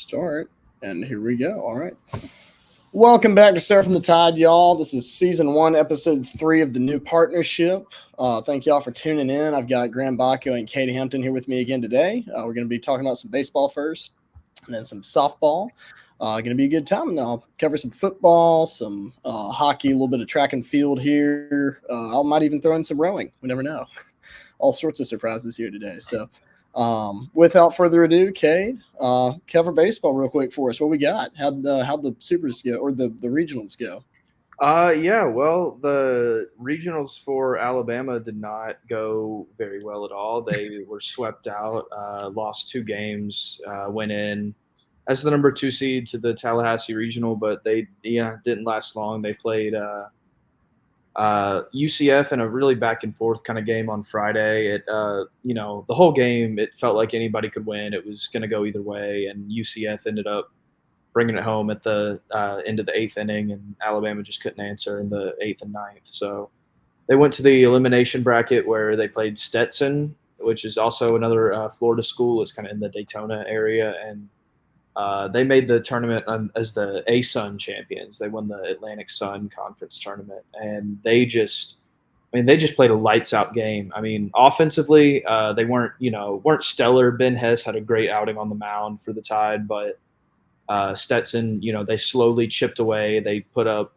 start, and here we go. All right. Welcome back to Surfing the Tide, y'all. This is season 1, episode 3 of the new partnership. Thank y'all for tuning in. I've got Graham Baako and Cade Hampton here with me again today. We're going to be talking about some baseball first, and then some softball. Going to be a good time, and then I'll cover some football, some hockey, a little bit of track and field here. I might even throw in some rowing. We never know. All sorts of surprises here today. So, without further ado, Cade, cover baseball real quick for us. What we got? How'd the supers go, or the regionals go? Well, the regionals for Alabama did not go very well at all. They were swept out, lost 2 games, went in as the number 2 seed to the Tallahassee regional, but they didn't last long. They played UCF in a really back and forth kind of game on Friday. The whole game, it felt like anybody could win. It was going to go either way, and UCF ended up bringing it home at the end of the 8th inning, and Alabama just couldn't answer in the 8th and 9th. So they went to the elimination bracket where they played Stetson, which is also another Florida school. It's kind of in the Daytona area, and they made the tournament as the A-Sun champions. They won the Atlantic Sun Conference tournament, and they just played a lights out game. I mean, offensively, they weren't stellar. Ben Hess had a great outing on the mound for the Tide, but Stetson, they slowly chipped away. They put up,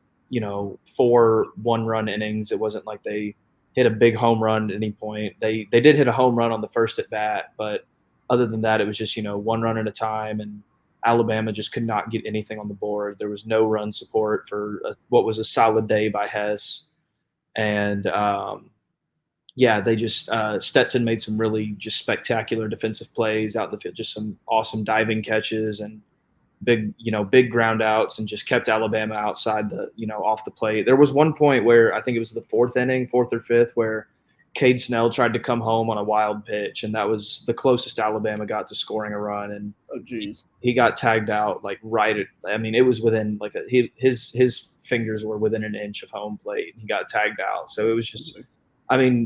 4 one-run innings. It wasn't like they hit a big home run at any point. They did hit a home run on the first at bat, but other than that, it was just, 1 run at a time, and Alabama just could not get anything on the board. There was no run support for what was a solid day by Hess. And, they just Stetson made some really just spectacular defensive plays out in the field, just some awesome diving catches and big ground outs, and just kept Alabama outside off the plate. There was one point where I think it was the 4th inning, 4th or 5th, where Cade Snell tried to come home on a wild pitch, and that was the closest Alabama got to scoring a run. And he got tagged out it was within his fingers were within an inch of home plate. He got tagged out. So it was just,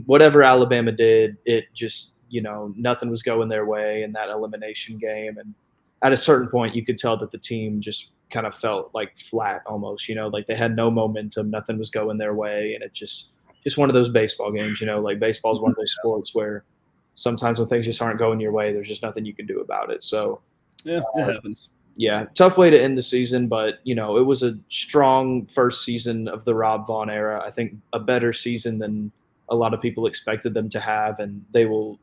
whatever Alabama did, it just, nothing was going their way in that elimination game. And at a certain point, you could tell that the team just kind of felt like flat almost, like they had no momentum, nothing was going their way. And it just one of those baseball games, baseball is one of those sports where sometimes when things just aren't going your way, there's just nothing you can do about it. So yeah, it happens. Yeah, tough way to end the season, but it was a strong first season of the Rob Vaughn era. I think a better season than a lot of people expected them to have, and they will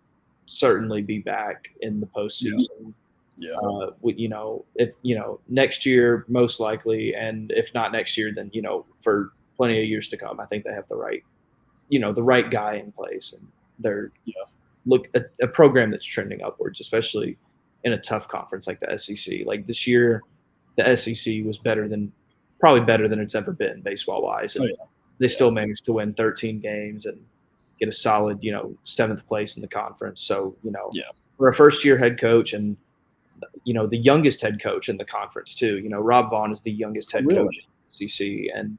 certainly be back in the postseason. Yeah. If next year most likely, and if not next year, then for plenty of years to come. I think they have the right guy in place, and they're a program that's trending upwards, especially in a tough conference like the SEC. Like this year, the SEC was probably better than it's ever been baseball wise. And they still managed to win 13 games and get a solid, 7th place in the conference. So, for a first year head coach, and, the youngest head coach in the conference too, Rob Vaughn is the youngest head coach in the SEC. And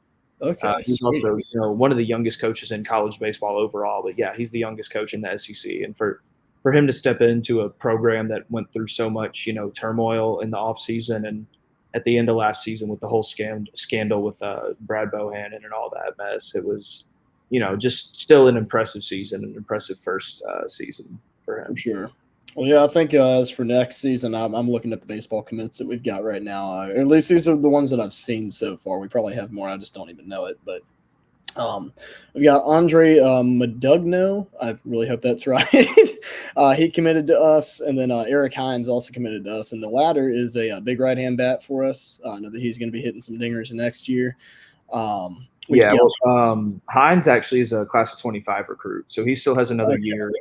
he's also, one of the youngest coaches in college baseball overall. But yeah, he's the youngest coach in the SEC. And for him to step into a program that went through so much, turmoil in the offseason and at the end of last season with the whole scandal with Brad Bohannon and all that mess, it was, just still an impressive season, an impressive first season for him. For sure. Well, yeah, I think as for next season, I'm looking at the baseball commits that we've got right now. At least these are the ones that I've seen so far. We probably have more. I just don't even know it. But we've got Andre Madugno. I really hope that's right. He committed to us. And then Eric Hines also committed to us. And the latter is a big right-hand bat for us. I know that he's going to be hitting some dingers next year. Hines actually is a class of 25 recruit. So he still has another year.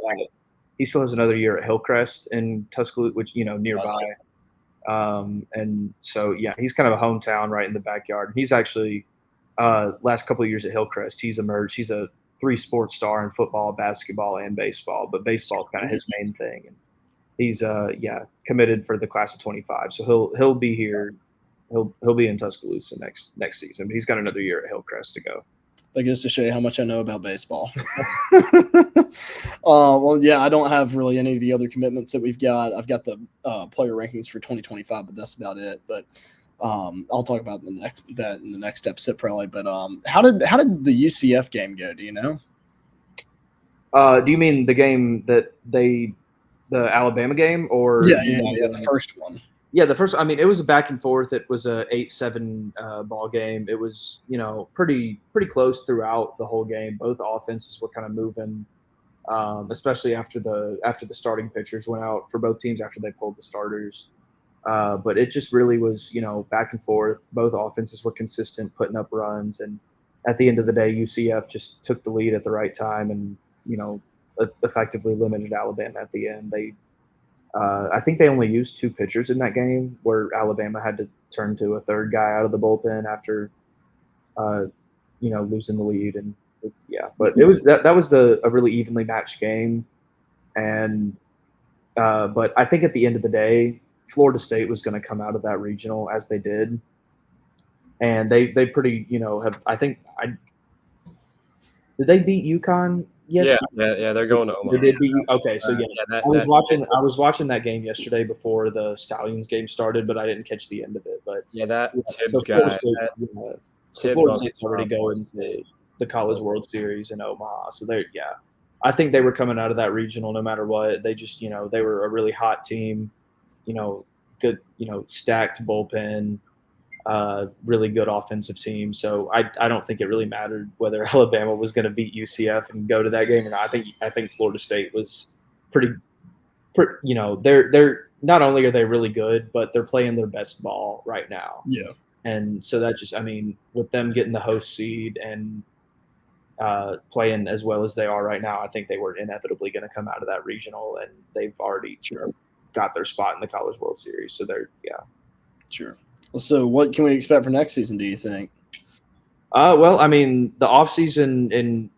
He still has another year at Hillcrest in Tuscaloosa, which, nearby. And so, yeah, he's kind of a hometown right in the backyard. He's actually last couple of years at Hillcrest, he's emerged. He's a 3-sport star in football, basketball, and baseball, but baseball is kind of his main thing. And he's committed for the class of 25. So he'll be here. He'll be in Tuscaloosa next season. But he's got another year at Hillcrest to go. That goes to show you how much I know about baseball. Well, yeah, I don't have really any of the other commitments that we've got. I've got the player rankings for 2025, but that's about it. But I'll talk about in the next episode probably. But how did the UCF game go? Do you know? Do you mean the game that the Alabama game, or Yeah, the first one. Yeah, the first. I mean, it was a back and forth. It was a 8-7 ball game. It was pretty close throughout the whole game. Both offenses were kind of moving, especially after the starting pitchers went out for both teams after they pulled the starters. But it just really was back and forth. Both offenses were consistent, putting up runs, and at the end of the day, UCF just took the lead at the right time and effectively limited Alabama at the end. I think they only used 2 pitchers in that game, where Alabama had to turn to a third guy out of the bullpen after, losing the lead. And but it was that was a really evenly matched game, and but I think at the end of the day, Florida State was going to come out of that regional as they did, and they pretty have did they beat UConn? Yes. Yeah, they're going to Omaha. They did beat. Okay, so I was watching that game yesterday before the Stallions game started, but I didn't catch the end of it. But Tibbs guy. Florida State's already going to the College World Series in Omaha, so I think they were coming out of that regional no matter what. They just they were a really hot team, good stacked bullpen. Really good offensive team. So I don't think it really mattered whether Alabama was going to beat UCF and go to that game or not. I think Florida State was pretty they're not only are they really good, but they're playing their best ball right now. Yeah. And so that just, with them getting the host seed and playing as well as they are right now, I think they were inevitably going to come out of that regional, and they've already got their spot in the College World Series. So Sure. So what can we expect for next season, do you think? Well, the offseason and,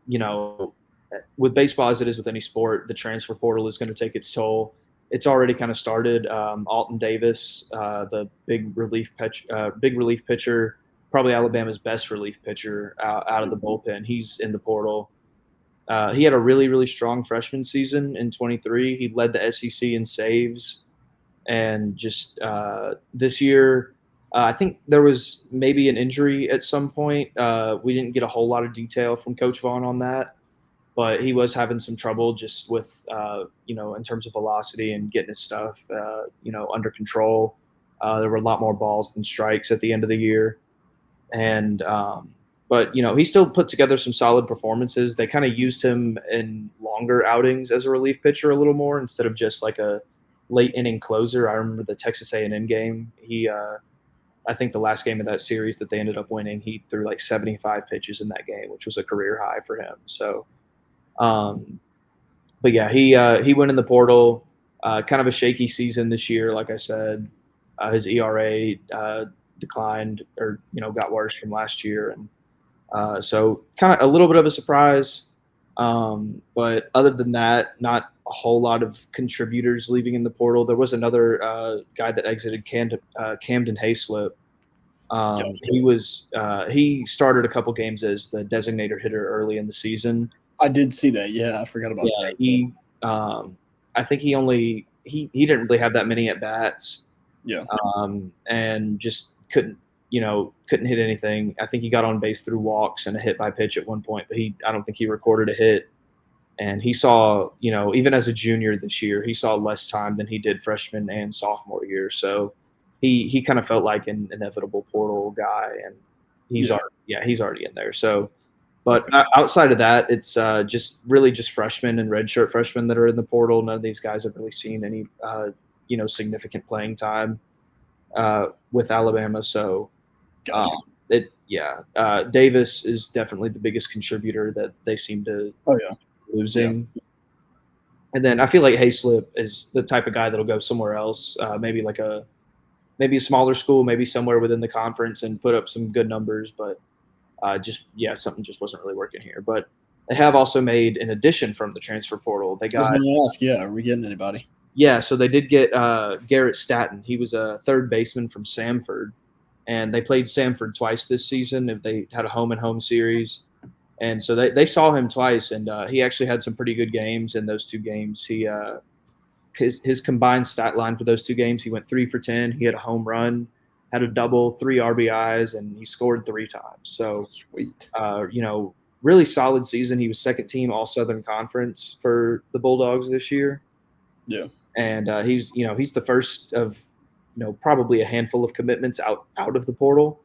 with baseball as it is with any sport, the transfer portal is going to take its toll. It's already kind of started. Alton Davis, the big relief pitcher, probably Alabama's best relief pitcher out of the bullpen. He's in the portal. He had a really, really strong freshman season in 23. He led the SEC in saves. And just this year, I think there was maybe an injury at some point. We didn't get a whole lot of detail from Coach Vaughn on that, but he was having some trouble just with, in terms of velocity and getting his stuff, under control. There were a lot more balls than strikes at the end of the year. And, but, he still put together some solid performances. They kind of used him in longer outings as a relief pitcher a little more instead of just like a late inning closer. I remember the Texas A&M game. I think the last game of that series that they ended up winning, he threw like 75 pitches in that game, which was a career high for him. So, but yeah, he went in the portal. Kind of a shaky season this year, like I said. His ERA declined or got worse from last year, and so kind of a little bit of a surprise. But other than that, not a whole lot of contributors leaving in the portal. There was another guy that exited, Camden Hayslip. He started a couple games as the designated hitter early in the season. I did see that. Yeah, I forgot about that. I think he didn't really have that many at bats. Yeah. And just couldn't hit anything. I think he got on base through walks and a hit by pitch at one point, but I don't think he recorded a hit. And he saw, even as a junior this year, he saw less time than he did freshman and sophomore year. So he kind of felt like an inevitable portal guy, and he's already in there. So, but outside of that, it's just freshmen and redshirt freshmen that are in the portal. None of these guys have really seen any, significant playing time with Alabama. So, Davis is definitely the biggest contributor that they seem to losing. Yeah. And then I feel like Hayslip is the type of guy that'll go somewhere else, maybe a smaller school, maybe somewhere within the conference, and put up some good numbers. But something just wasn't really working here. But they have also made an addition from the transfer portal. They got. I was going to ask, are we getting anybody? Yeah, so they did get Garrett Staton. He was a third baseman from Samford, and they played Samford twice this season. They had a home-and-home series. And so they saw him twice, and he actually had some pretty good games in those 2 games. He his combined stat line for those 2 games, he went 3 for 10. He had a home run, had a double, 3 RBIs, and he scored 3 times. So Sweet. Really solid season. He was second team All Southern Conference for the Bulldogs this year. Yeah. And he's the first of probably a handful of commitments out of the portal.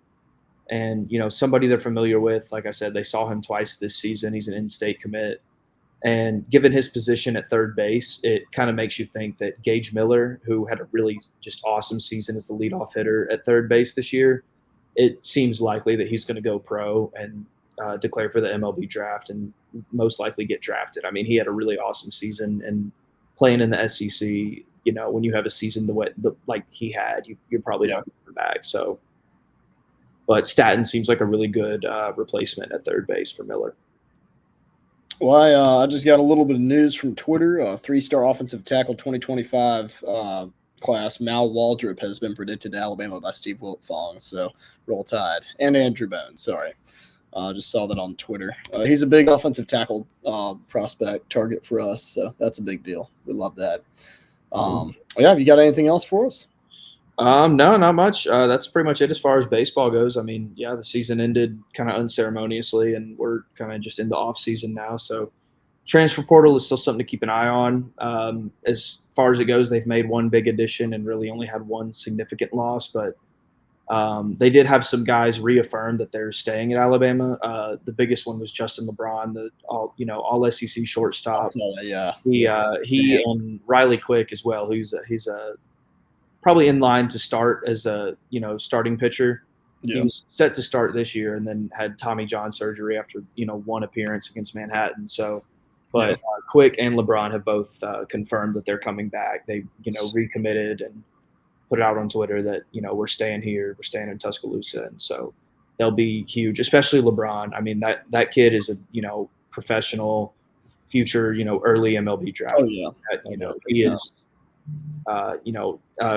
And somebody they're familiar with. Like I said, they saw him twice this season. He's an in-state commit. And given his position at third base, it kind of makes you think that Gage Miller, who had a really just awesome season as the leadoff hitter at third base this year, it seems likely that he's going to go pro and declare for the MLB draft and most likely get drafted. I mean, he had a really awesome season, and playing in the SEC, when you have a season like he had, you're probably not going to come back. So, but Staton seems like a really good replacement at third base for Miller. Well, I just got a little bit of news from Twitter. 3-star offensive tackle 2025 class, Mal Waldrop, has been predicted to Alabama by Steve Wiltfong. So roll Tide. And Andrew Bones, sorry. Just saw that on Twitter. He's a big offensive tackle prospect target for us, so that's a big deal. We love that. You got anything else for us? No, not much. That's pretty much it as far as baseball goes. I mean, the season ended kind of unceremoniously, and we're kind of just in the off season now. So transfer portal is still something to keep an eye on. As far as it goes, they've made one big addition and really only had one significant loss, but they did have some guys reaffirm that they're staying at Alabama. The biggest one was Justin LeBron, the all SEC shortstop. He and Riley Quick as well. He's probably in line to start as a starting pitcher. Yeah. He was set to start this year and then had Tommy John surgery after one appearance against Manhattan. So, but Quick and LeBron have both confirmed that they're coming back. They recommitted and put it out on Twitter that we're staying here, we're staying in Tuscaloosa, and so they'll be huge, especially LeBron. I mean that kid is a professional, future early MLB draft. Oh yeah, he is.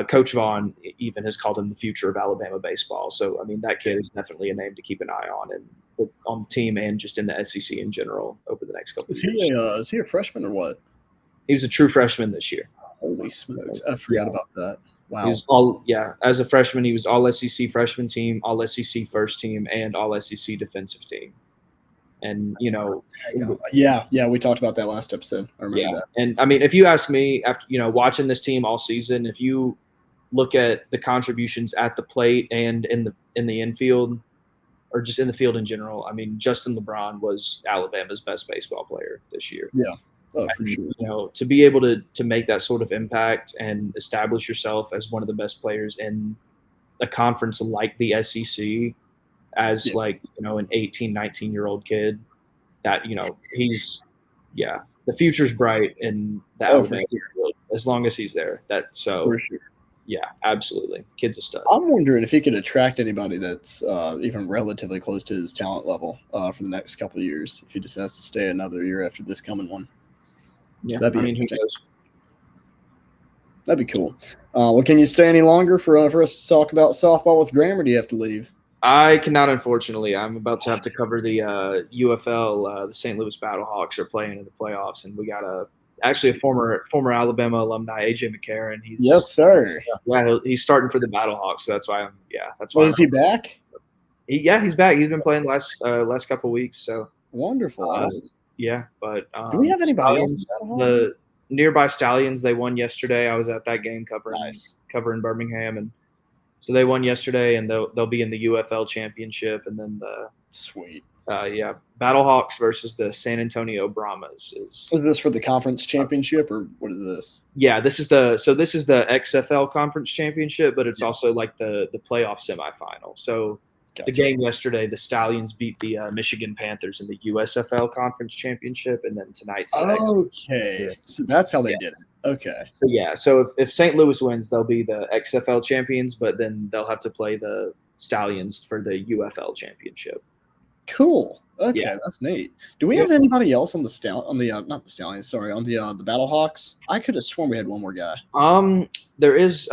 Coach Vaughn even has called him the future of Alabama baseball. So, I mean, that kid is definitely a name to keep an eye on, and on the team and just in the SEC in general over the next couple of years. Is he a freshman or what? He was a true freshman this year. Holy smokes. I forgot about that. Wow. He was as a freshman, he was all SEC freshman team, all SEC first team, and all SEC defensive team. And, we talked about that last episode. I remember that. And I mean, if you ask me after, watching this team all season, if you look at the contributions at the plate and in the infield or just in the field in general, I mean, Justin LeBron was Alabama's best baseball player this year. Yeah. Oh, for sure. To be able to make that sort of impact and establish yourself as one of the best players in a conference like the SEC, as an 18, 19-year-old kid, that he's the future's bright in the Alabama field as long as he's there. For sure. Yeah, absolutely. The kid's a stud. I'm wondering if he could attract anybody that's even relatively close to his talent level for the next couple of years, if he just has to stay another year after this coming one. Yeah, who knows? That'd be cool. Can you stay any longer for us to talk about softball with Graham, or do you have to leave? I cannot, unfortunately. I'm about to have to cover the UFL. The St. Louis Battlehawks are playing in the playoffs, and we got a former Alabama alumni, AJ McCarron. Yes, sir. Yeah, he's starting for the Battlehawks, so that's why that's why. Is he back? He's back. He's been playing last couple of weeks. So wonderful. Awesome. Yeah, but do we have anybody else? The nearby Stallions, they won yesterday. I was at that game covering Birmingham, and so they won yesterday, and they'll be in the UFL championship, and then the sweet. Battlehawks versus the San Antonio Brahmas is this for the conference championship, or what is this? Yeah, this is the XFL conference championship, but it's also like the playoff semifinal. So the game yesterday, the Stallions beat the Michigan Panthers in the USFL conference championship, and then tonight's the XFL. So that's how they did it. Okay. So if St. Louis wins, they'll be the XFL champions, but then they'll have to play the Stallions for the UFL championship. Cool. Okay, that's neat. Do we have anybody else on the not the Stallions? Sorry, on the Battlehawks? I could have sworn we had one more guy. There is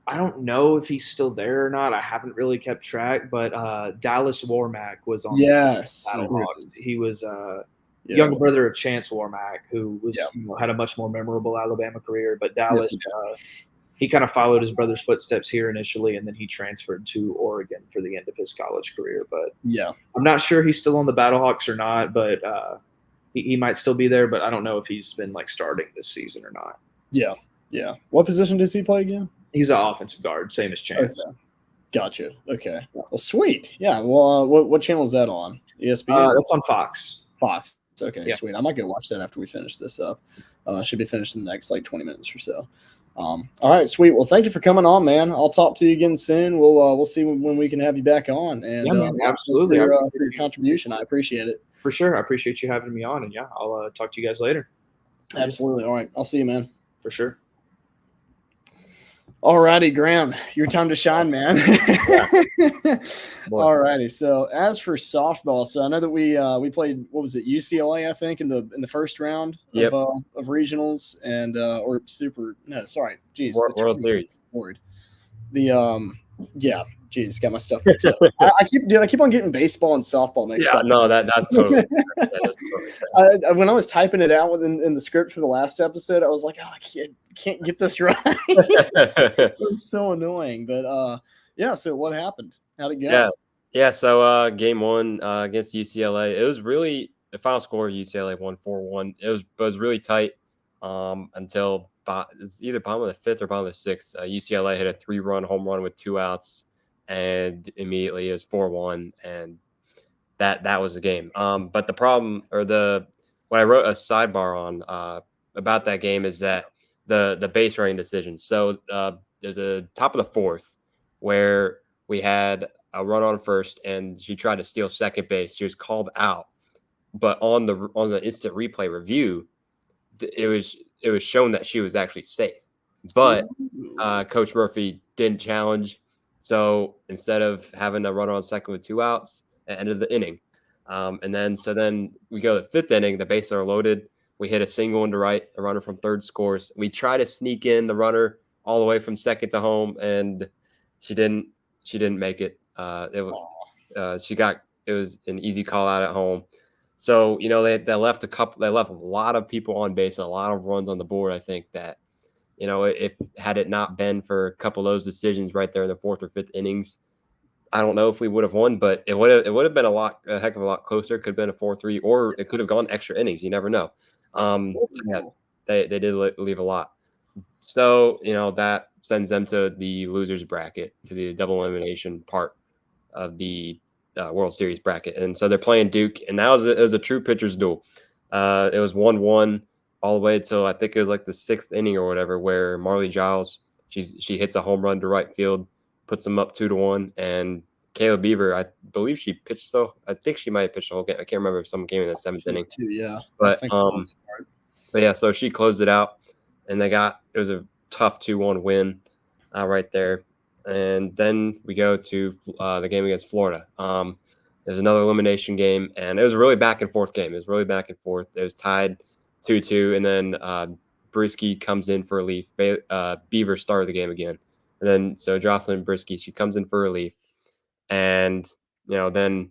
I don't know if he's still there or not. I haven't really kept track, but Dallas Warmack was on Yes. the Battlehawks. He was Yeah. younger brother of Chance Warmack, who was Yeah. had a much more memorable Alabama career. But Yes, Dallas, he did. he kind of followed his brother's footsteps here initially, and then he transferred to Oregon for the end of his college career. But Yeah. I'm not sure he's still on the Battlehawks or not, but he might still be there. But I don't know if he's been like starting this season or not. Yeah. Yeah. What position does he play again? He's an offensive guard, same as Chance. Okay. Gotcha. Okay. Well, sweet. Yeah. Well, what channel is that on? ESPN? That's on Fox. Fox. Okay, Yeah. sweet. I might go watch that after we finish this up. Should be finished in the next like 20 minutes or so. All right, sweet. Well, thank you for coming on, man. I'll talk to you again soon. We'll see when we can have you back on. And Yeah, man, absolutely. For your contribution, I appreciate it. For sure. I appreciate you having me on. And yeah, I'll talk to you guys later. Absolutely. All right. I'll see you, man. For sure. All righty, Graham, your time to shine, man. All righty. So as for softball, so I know that we played, what was it, UCLA, I think, in the first round of regionals and or super World Series. Got my stuff mixed up. I keep on getting baseball and softball mixed up. No, that's totally. When I was typing it out in the script for the last episode, I was like, I can't get this right. It was so annoying. But so what happened? How'd it go? Yeah. So game one against UCLA, it was really the final score. UCLA won 4-1. It was really tight until it's either bottom of the fifth or bottom of the sixth. UCLA hit a 3-run home run with 2 outs, and immediately it was 4-1, and that was the game. But the problem, what I wrote a sidebar on about that game is that the base running decision. So there's a top of the fourth where we had a run on first, and she tried to steal second base. She was called out, but on the instant replay review, it was shown that she was actually safe. But Coach Murphy didn't challenge, so instead of having a run on second with 2 outs at the end of the inning, and then we go to the fifth inning. The bases are loaded. We hit a single into right. The runner from third scores. We try to sneak in the runner all the way from second to home, and she didn't make it. It was an easy call out at home. So, they left a lot of people on base and a lot of runs on the board. I think that, if had it not been for a couple of those decisions right there in the fourth or fifth innings, I don't know if we would have won, but it would have been a heck of a lot closer. Could have been a 4-3, or it could have gone extra innings. You never know. They did leave a lot. So, that sends them to the losers bracket, to the double elimination part of the World Series bracket. And so they're playing Duke, and that was a true pitcher's duel. It was 1-1 all the way till I think it was like the sixth inning or whatever, where Marley Giles, she hits a home run to right field, puts them up 2-1, and Kayla Beaver, I believe she pitched though. I think she might have pitched the whole game. I can't remember if someone came in the seventh inning. Yeah. But yeah, so she closed it out, and it was a tough 2-1 win right there. And then we go to the game against Florida. There's another elimination game, and it was a really back and forth game. It was tied 2-2, and then Brisky comes in for relief. Beaver started the game again, and then so Jocelyn Brisky, she comes in for relief, and then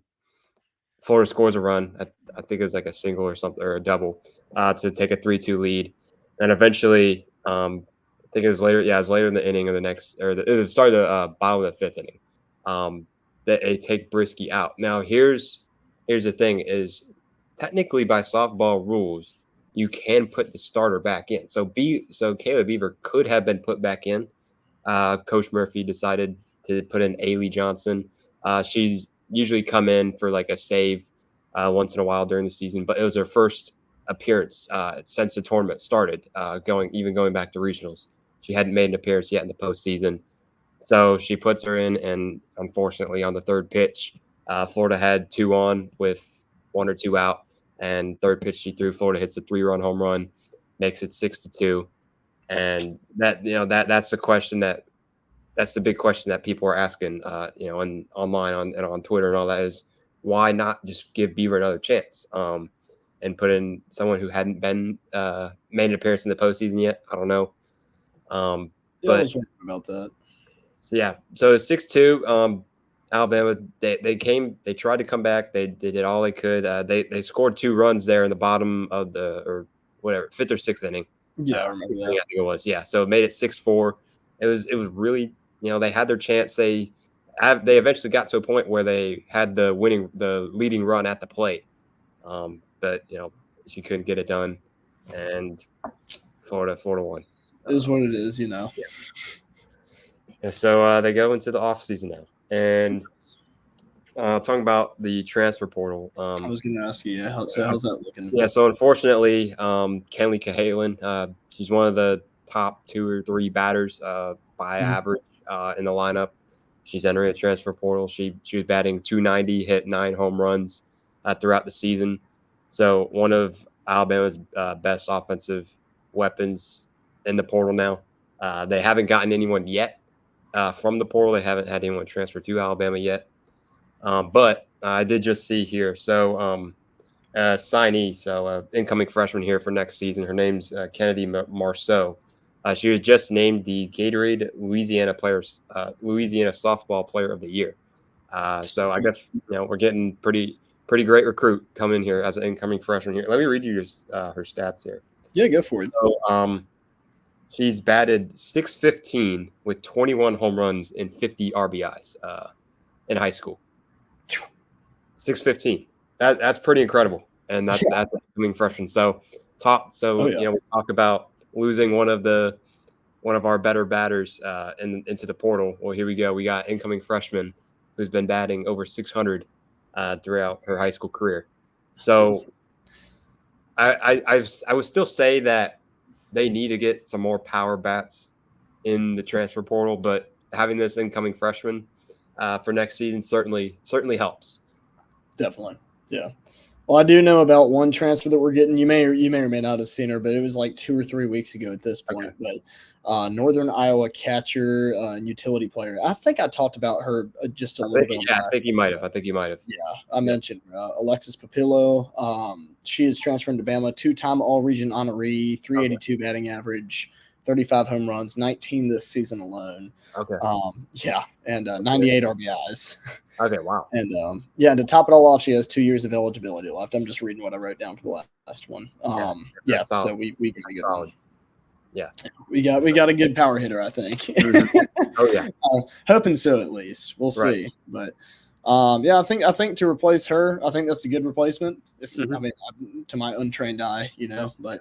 Florida scores a run. I think it was like a single or something, or a double, to take a 3-2 lead, and eventually, I think it was later. Yeah, it was later in the inning of the next, it was the start of the bottom of the fifth inning. That they take Brisky out. Now here's the thing: is technically by softball rules, you can put the starter back in. So Kayla Beaver could have been put back in. Coach Murphy decided to put in Ailey Johnson. She's usually come in for like a save once in a while during the season, but it was her first appearance since the tournament started, going back to regionals. She hadn't made an appearance yet in the postseason. So she puts her in, and unfortunately on the third pitch, Florida had 2 on with 1 or 2 out, and third pitch she threw, Florida hits a 3-run home run, makes it 6-2. And that's the question that's the big question that people are asking, and online on Twitter and all that, is why not just give Beaver another chance, and put in someone who hadn't been made an appearance in the postseason yet? I don't know. I was wondering about that. So yeah, so 6-2. Alabama, they tried to come back. They did all they could. They scored 2 runs there in the bottom of the or whatever 5th or 6th inning. Yeah, I remember that. I think it was. Yeah, so it made it 6-4. It was really, they had their chance. They eventually got to a point where they had the leading run at the plate. But she couldn't get it done, and Florida won. It is what it is, Yeah. Yeah, so they go into the off season now, and talking about the transfer portal. I was going to ask you, how's that looking? Yeah, so unfortunately, Kenley Cahalan, she's one of the top 2 or 3 batters by average in the lineup. She's entering the transfer portal. She was batting .290, hit 9 home runs throughout the season. So one of Alabama's best offensive weapons in the portal now. They haven't gotten anyone yet from the portal. They haven't had anyone transfer to Alabama yet. But I did just see here. So signee, so incoming freshman here for next season. Her name's Kennedy Marceau. She was just named the Gatorade Louisiana Softball Player of the Year. So I guess we're getting pretty great recruit coming here as an incoming freshman here. Let me read you her stats here. Yeah, go for it. So she's batted .615 with 21 home runs and 50 RBIs in high school. .615. That's pretty incredible, and that's a incoming freshman. So we talk about losing one of our better batters into the portal. Well, here we go. We got incoming freshman who's been batting over 600 throughout her high school career. So I would still say that they need to get some more power bats in the transfer portal, but having this incoming freshman for next season certainly helps. Definitely. Yeah. Well, I do know about one transfer that we're getting. You may or may not have seen her, but it was like 2 or 3 weeks ago at this point. Okay. But Northern Iowa catcher and utility player. I think I talked about her just a little bit. Yeah, I think you might have. Yeah, I mentioned Alexis Papillo. She is transferring to Bama, 2-time All-Region honoree, 382 batting average, 35 home runs, 19 this season alone. Okay. And 98 RBIs. Okay, wow. And to top it all off, she has 2 years of eligibility left. I'm just reading what I wrote down for the last one. So we got a good one. Yeah, we got a good power hitter, I think. Mm-hmm. Oh yeah, hoping so at least. We'll see. But I think to replace her, I think that's a good replacement. To my untrained eye, But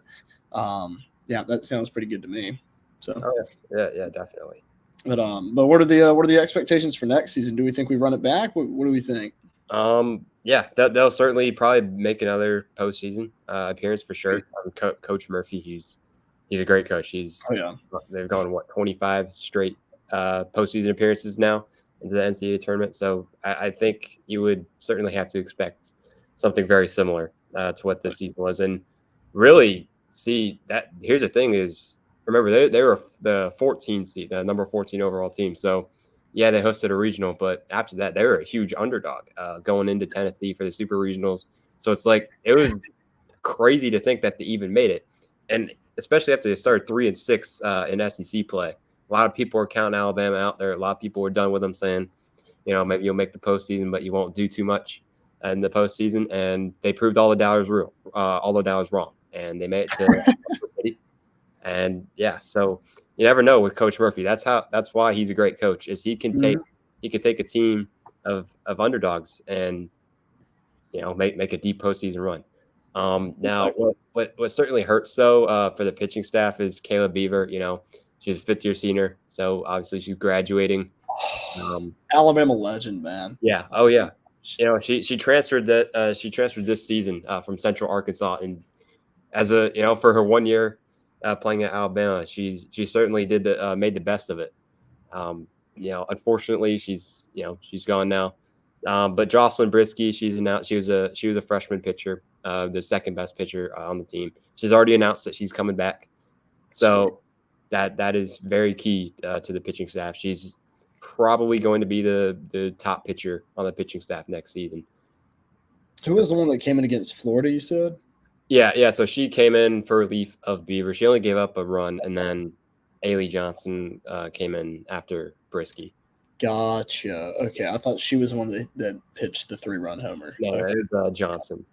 that sounds pretty good to me. So yeah, definitely. But what are the expectations for next season? Do we think we run it back? What do we think? They'll certainly probably make another postseason appearance for sure. Coach Murphy, he's a great coach. They've gone 25 straight postseason appearances now into the NCAA tournament. So I think you would certainly have to expect something very similar to what this season was. And really see that here's the thing is. Remember, they were the 14 seed, the number 14 overall team. So, yeah, they hosted a regional, but after that, they were a huge underdog going into Tennessee for the super regionals. So it's like it was crazy to think that they even made it, and especially after they started 3-6 in SEC play. A lot of people are counting Alabama out there. A lot of people were done with them, saying, maybe you'll make the postseason, but you won't do too much in the postseason. And they proved all the doubters wrong, and they made it to City. And so you never know with Coach Murphy. That's why he's a great coach. Is he can take a team of underdogs and make a deep postseason run. Now what certainly hurts though for the pitching staff is Kayla Beaver. She's a 5th-year senior, so obviously she's graduating. Alabama legend, man. Yeah. Oh yeah. She transferred this season from Central Arkansas, and as for her 1 year. Playing at Alabama, she certainly made the best of it. Unfortunately, she's gone now. But Jocelyn Brisky, she's announced she was a freshman pitcher, the second best pitcher on the team. She's already announced that she's coming back. So that is very key to the pitching staff. She's probably going to be the top pitcher on the pitching staff next season. Who was the one that came in against Florida, you said? Yeah. So she came in for relief of Beaver. She only gave up a run, and then Ailey Johnson came in after Brisky. Gotcha. Okay, I thought she was the one that pitched the 3-run homer. No, okay. it was Johnson.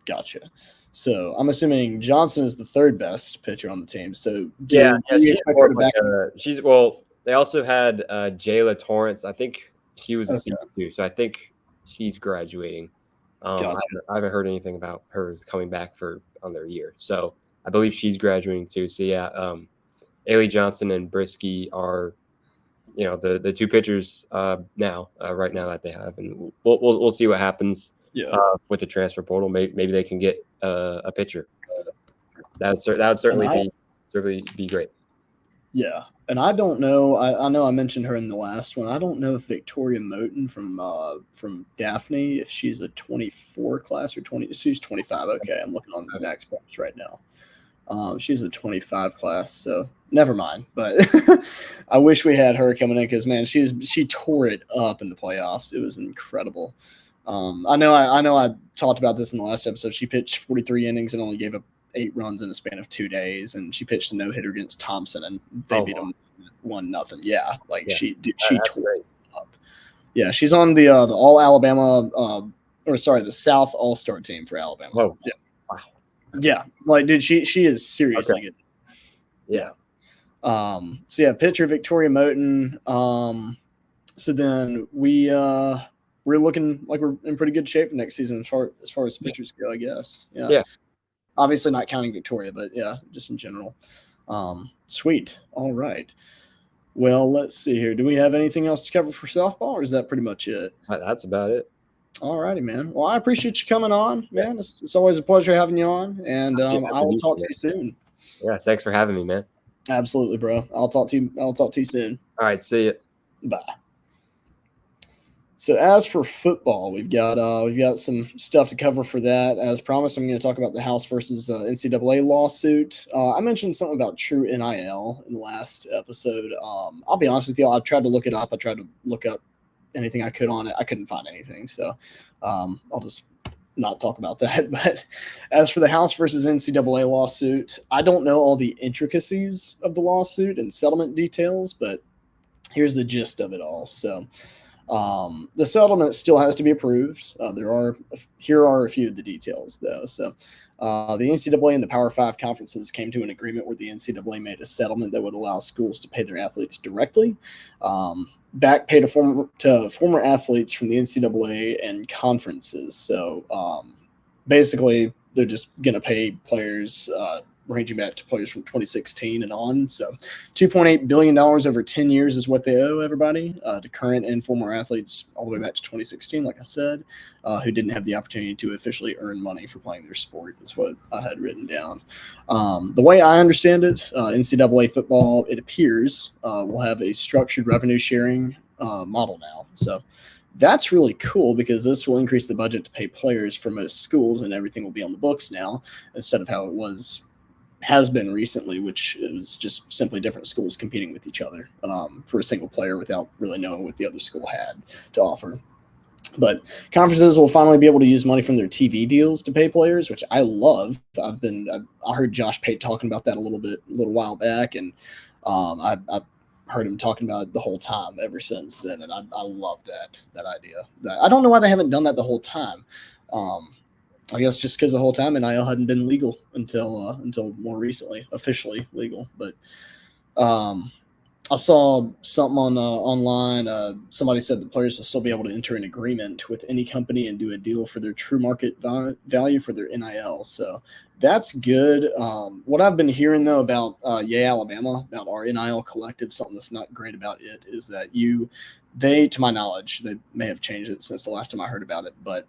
Gotcha. So I'm assuming Johnson is the third best pitcher on the team. So Yeah, you expect her to back? she's well. They also had Jayla Torrance. I think she was a Okay. senior too. So I think she's graduating. Gotcha. I haven't heard anything about her coming back on their year. So I believe she's graduating too. So yeah, Ailey Johnson and Brisky are, the two pitchers right now that they have, and we'll see what happens. Yeah. With the transfer portal, maybe they can get a pitcher. That would certainly be great. Yeah, and I don't know. I know I mentioned her in the last one. I don't know if Victoria Moten from Daphne, if she's a 24 class or 20. She's 25. Okay, I'm looking on the Max Points right now. She's a 25 class, so never mind. But I wish we had her coming in because, man, she tore it up in the playoffs. It was incredible. I know I talked about this in the last episode. She pitched 43 innings and only gave up 8 runs in a span of 2 days, and she pitched a no-hitter against Thompson, and they beat them 1-0. Yeah, she tore it up. Yeah, she's on the All Alabama, the South All-Star team for Alabama. Oh, yeah. Wow. Yeah, dude, she is seriously good. Yeah. So yeah, pitcher Victoria Moten. So then we're looking like we're in pretty good shape for next season as far as pitchers go, I guess. Yeah. Obviously not counting Victoria, but yeah, just in general. Sweet. All right. Well, let's see here. Do we have anything else to cover for softball, or is that pretty much it? That's about it. All righty, man. Well, I appreciate you coming on, man. It's always a pleasure having you on, and I will talk to you soon. Yeah, thanks for having me, man. Absolutely, bro. I'll talk to you soon. All right, see you. Bye. So as for football, we've got some stuff to cover for that. As promised, I'm going to talk about the House versus NCAA lawsuit. I mentioned something about true NIL in the last episode. I'll be honest with you, I tried to look it up. I tried to look up anything I could on it. I couldn't find anything, so I'll just not talk about that. But as for the House versus NCAA lawsuit, I don't know all the intricacies of the lawsuit and settlement details, but here's the gist of it all. So the settlement still has to be approved. Here are a few of the details, though. So the NCAA and the Power 5 conferences came to an agreement where the NCAA made a settlement that would allow schools to pay their athletes directly, back pay to former athletes from the NCAA and conferences. So basically, they're just going to pay players ranging back to players from 2016 and on. So $2.8 billion over 10 years is what they owe everybody, to current and former athletes all the way back to 2016, like I said, who didn't have the opportunity to officially earn money for playing their sport, is what I had written down. The way I understand it, NCAA football, it appears, will have a structured revenue sharing model now. So that's really cool because this will increase the budget to pay players for most schools, and everything will be on the books now instead of how it has been recently, which is just simply different schools competing with each other for a single player without really knowing what the other school had to offer. But conferences will finally be able to use money from their TV deals to pay players, which I love. I heard Josh Pate talking about that a little while back, and I've heard him talking about it the whole time ever since then, and I love that idea. I don't know why they haven't done that the whole time. I guess just because the whole time NIL hadn't been legal until more recently, officially legal. But I saw something online. Somebody said the players will still be able to enter an agreement with any company and do a deal for their true market value for their NIL. So that's good. What I've been hearing, though, about Yay Alabama, about our NIL collective, something that's not great about it is that they, to my knowledge, they may have changed it since the last time I heard about it, but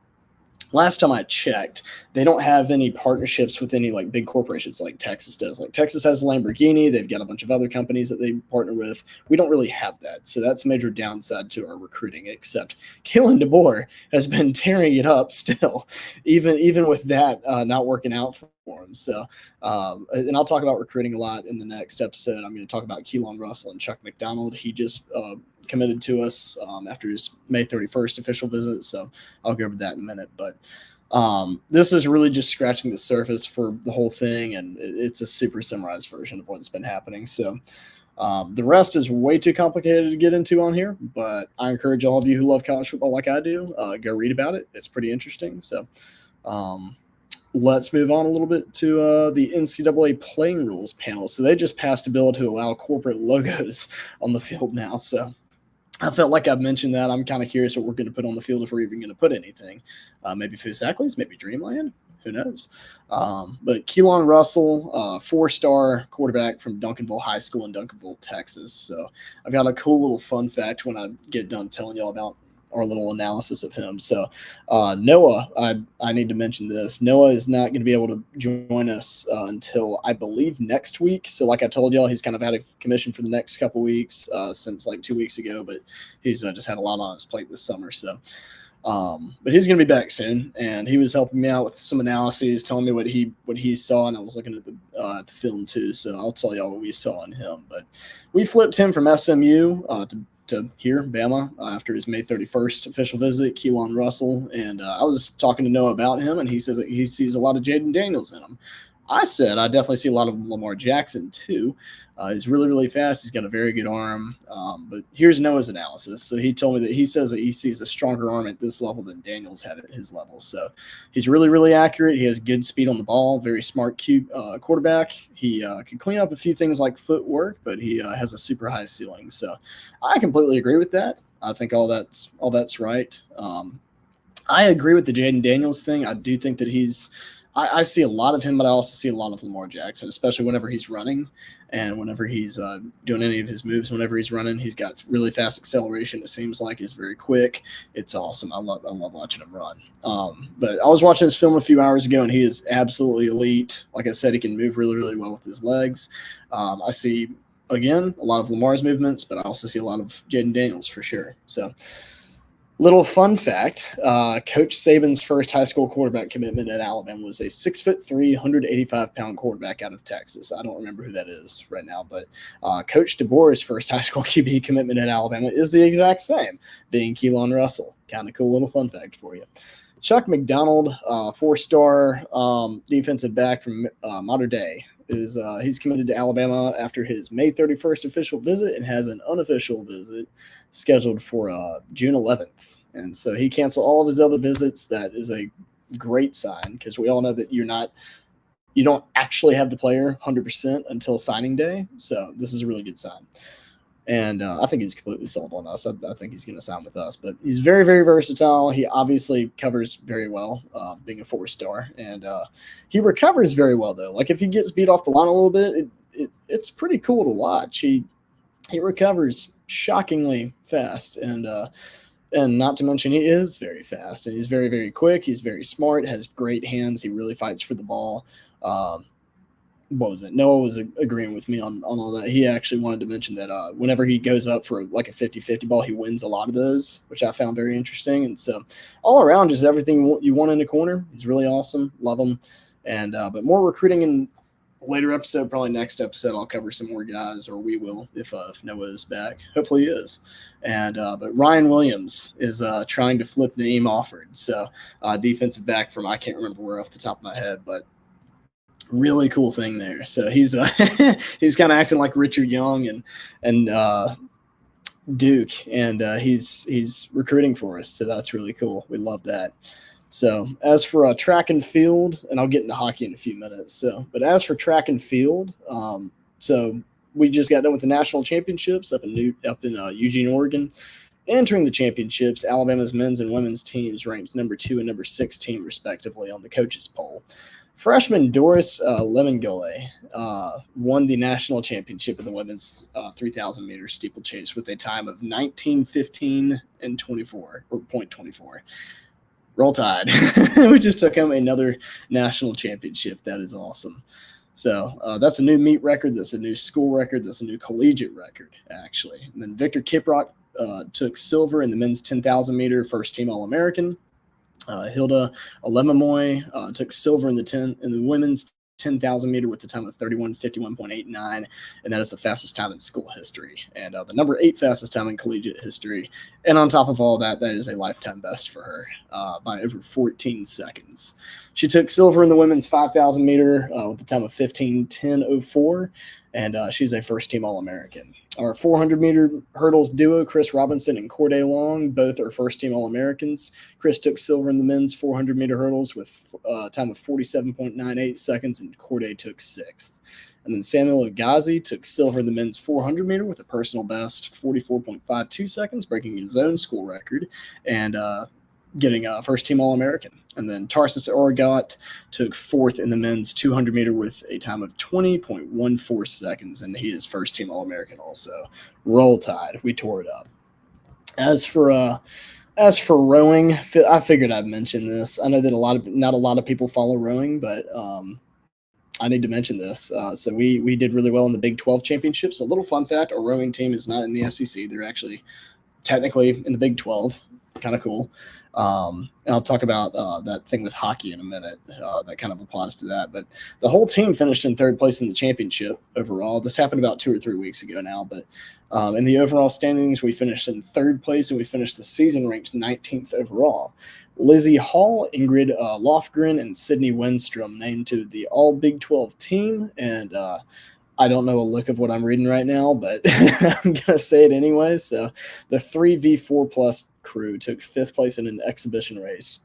last time I checked, they don't have any partnerships with any like big corporations like Texas does. Like Texas has Lamborghini. They've got a bunch of other companies that they partner with. We don't really have that. So that's a major downside to our recruiting, except Kalen DeBoer has been tearing it up still, even with that not working out for him. So, and I'll talk about recruiting a lot in the next episode. I'm going to talk about Keelan Russell and Chuck McDonald. He just committed to us after his May 31st official visit. So I'll go over that in a minute. But this is really just scratching the surface for the whole thing, and it's a super summarized version of what's been happening. So The rest is way too complicated to get into on here, but I encourage all of you who love college football like I do, go read about it. It's pretty interesting. So let's move on a little bit to the NCAA playing rules panel. So they just passed a bill to allow corporate logos on the field now. So I felt like I've mentioned that. I'm kind of curious what we're going to put on the field if we're even going to put anything. Maybe Fusaklis, maybe Dreamland. Who knows? But Keelan Russell, 4-star quarterback from Duncanville High School in Duncanville, Texas. So I've got a cool little fun fact when I get done telling y'all about our little analysis of him. So Noah, I need to mention this. Noah is not going to be able to join us until I believe next week. So like I told y'all, he's kind of out of commission for the next couple weeks since like 2 weeks ago, but he's just had a lot on his plate this summer. So but he's going to be back soon, and he was helping me out with some analyses, telling me what he saw, and I was looking at the film too. So I'll tell y'all what we saw in him. But we flipped him from SMU to here, Bama, after his May 31st official visit, Keelan Russell. And I was talking to Noah about him, and he says that he sees a lot of Jaden Daniels in him. I said I definitely see a lot of Lamar Jackson too. He's really, really fast. He's got a very good arm. But here's Noah's analysis. So he told me that he says that he sees a stronger arm at this level than Daniels had at his level. So he's really, really accurate. He has good speed on the ball, very smart, cute quarterback. He can clean up a few things like footwork, but he has a super high ceiling. So I completely agree with that. I think all that's right. I agree with the Jaden Daniels thing. I do think that I see a lot of him, but I also see a lot of Lamar Jackson, especially whenever he's running and whenever he's doing any of his moves. Whenever he's running, he's got really fast acceleration. It seems like he's very quick. It's awesome. I love watching him run. But I was watching this film a few hours ago, and he is absolutely elite. Like I said, he can move really, really well with his legs. I see, again, a lot of Lamar's movements, but I also see a lot of Jaden Daniels for sure. So little fun fact, Coach Saban's first high school quarterback commitment at Alabama was a 6'3", 185-pound quarterback out of Texas. I don't remember who that is right now, but Coach DeBoer's first high school QB commitment at Alabama is the exact same, being Keelan Russell. Kind of cool little fun fact for you. Chuck McDonald, 4-star defensive back from Mater Dei, he's committed to Alabama after his May 31st official visit and has an unofficial visit scheduled for June 11th. And so he canceled all of his other visits. That is a great sign because we all know that you don't actually have the player 100% until signing day. So this is a really good sign. And I think he's completely sold on us. I think he's going to sign with us. But he's very, very versatile. He obviously covers very well, being a 4-star. And he recovers very well, though. Like, if he gets beat off the line a little bit, it's pretty cool to watch. He recovers shockingly fast. And not to mention, he is very fast. And he's very, very quick. He's very smart, has great hands. He really fights for the ball. What was it? Noah was agreeing with me on all that. He actually wanted to mention that whenever he goes up for like a 50-50 ball, he wins a lot of those, which I found very interesting. And so all around, just everything you want in a corner. He's really awesome. Love him. And but more recruiting in a later episode, probably next episode, I'll cover some more guys, or we will if Noah is back. Hopefully he is. And but Ryan Williams is trying to flip Naeem Offord. So defensive back from, I can't remember where off the top of my head, but really cool thing there. So he's he's kind of acting like Richard Young and Duke, and he's recruiting for us. So that's really cool. We love that. So as for track and field, and I'll get into hockey in a few minutes. But as for track and field, so we just got done with the national championships up in Eugene, Oregon. Entering the championships, Alabama's men's and women's teams ranked number 2 and number 16 respectively on the coaches poll. Freshman Doris Lemengole won the national championship in the women's 3,000-meter steeplechase with a time of 19:15 and 0.24. Roll Tide. We just took home another national championship. That is awesome. So that's a new meet record. That's a new school record. That's a new collegiate record, actually. And then Victor Kiprock took silver in the men's 10,000-meter first-team All-American. Hilda Alemomoy took silver in the women's 10,000 meter with the time of 31:51.89, and that is the fastest time in school history, and the number 8 fastest time in collegiate history. And on top of all that, that is a lifetime best for her by over 14 seconds. She took silver in the women's 5,000 meter with the time of 15:10.04, and she's a first-team All-American. Our 400-meter hurdles duo, Chris Robinson and Corday Long, both are first-team All-Americans. Chris took silver in the men's 400-meter hurdles with a time of 47.98 seconds, and Corday took sixth. And then Samuel Agazi took silver in the men's 400-meter with a personal best 44.52 seconds, breaking his own school record and getting a first-team All-American. And then Tarsus Oregot took fourth in the men's 200-meter with a time of 20.14 seconds, and he is first-team All-American also. Roll Tide. We tore it up. As for rowing, I figured I'd mention this. I know that not a lot of people follow rowing, but I need to mention this. So we did really well in the Big 12 championships. A little fun fact, our rowing team is not in the SEC. They're actually technically in the Big 12. Kind of cool. And I'll talk about that thing with hockey in a minute. That kind of applies to that. But the whole team finished in third place in the championship overall. This happened about 2 or 3 weeks ago now. But in the overall standings, we finished in third place, and we finished the season ranked 19th overall. Lizzie Hall, Ingrid Lofgren, and Sydney Wenstrom named to the All Big 12 team. And I don't know a look of what I'm reading right now, but I'm going to say it anyway. So the 3v4 plus crew took fifth place in an exhibition race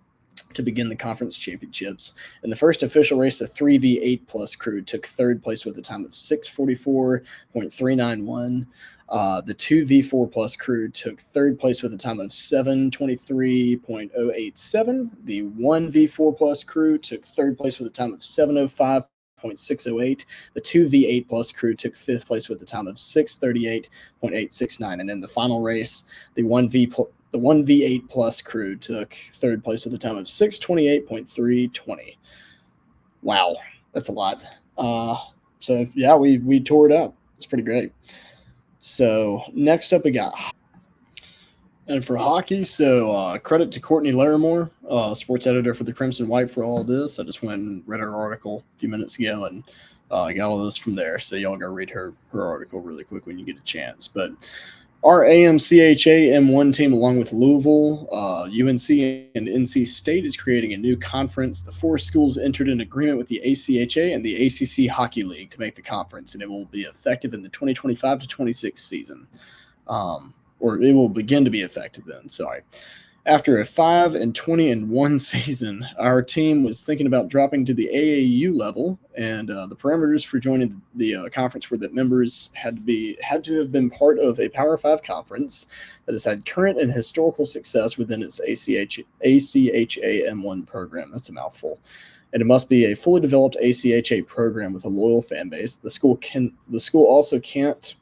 to begin the conference championships. In the first official race, the 3v8 plus crew took third place with a time of 6:44.391. The 2v4 plus crew took third place with a time of 7:23.087. The 1v4 plus crew took third place with a time of 7:05.608. The 2v8 plus crew took fifth place with a time of 6:38.869. And in the final race, the 1v8 plus crew took third place with a time of 6:28.320. Wow, that's a lot. So yeah, we tore it up. It's pretty great. So next up we got, and for hockey, so credit to Courtney Larimore, sports editor for the Crimson White, for all of this. I just went and read her article a few minutes ago, and I got all this from there. So y'all go read her article really quick when you get a chance. But our AMCHA M1 team, along with Louisville, UNC, and NC State, is creating a new conference. The 4 schools entered an agreement with the ACHA and the ACC Hockey League to make the conference, and it will be effective in the 2025 to 26 season. Or it will begin to be effective then, sorry. After a 5-20-1 season, our team was thinking about dropping to the AAU level, and the parameters for joining the conference were that members had to have been part of a Power 5 conference that has had current and historical success within its ACHA M1 program. That's a mouthful. And it must be a fully developed ACHA program with a loyal fan base. The school also can't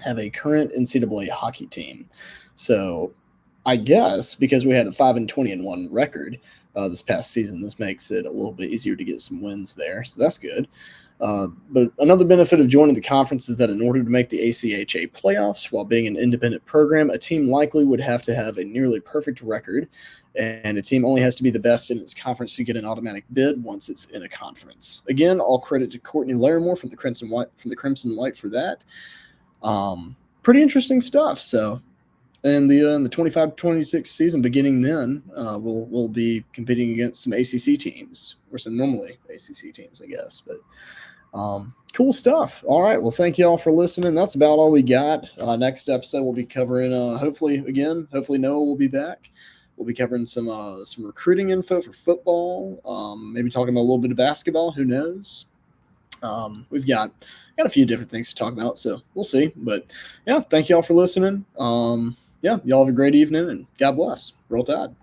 have a current NCAA hockey team. So I guess because we had a 5-20-1 record this past season, this makes it a little bit easier to get some wins there. So that's good. But another benefit of joining the conference is that in order to make the ACHA playoffs while being an independent program, a team likely would have to have a nearly perfect record, and a team only has to be the best in its conference to get an automatic bid once it's in a conference. Again, all credit to Courtney Larimore from the Crimson White for that. Pretty interesting stuff. So, and the 25-26 season beginning then, we'll be competing against some ACC teams, or some normally ACC teams, I guess. But cool stuff. All right. Well, thank you all for listening. That's about all we got. Next episode we'll be covering. Hopefully Noah will be back. We'll be covering some recruiting info for football. Maybe talking about a little bit of basketball. Who knows? We've got a few different things to talk about, so we'll see. But yeah, thank you all for listening. Y'all have a great evening, and God bless. Roll Tide.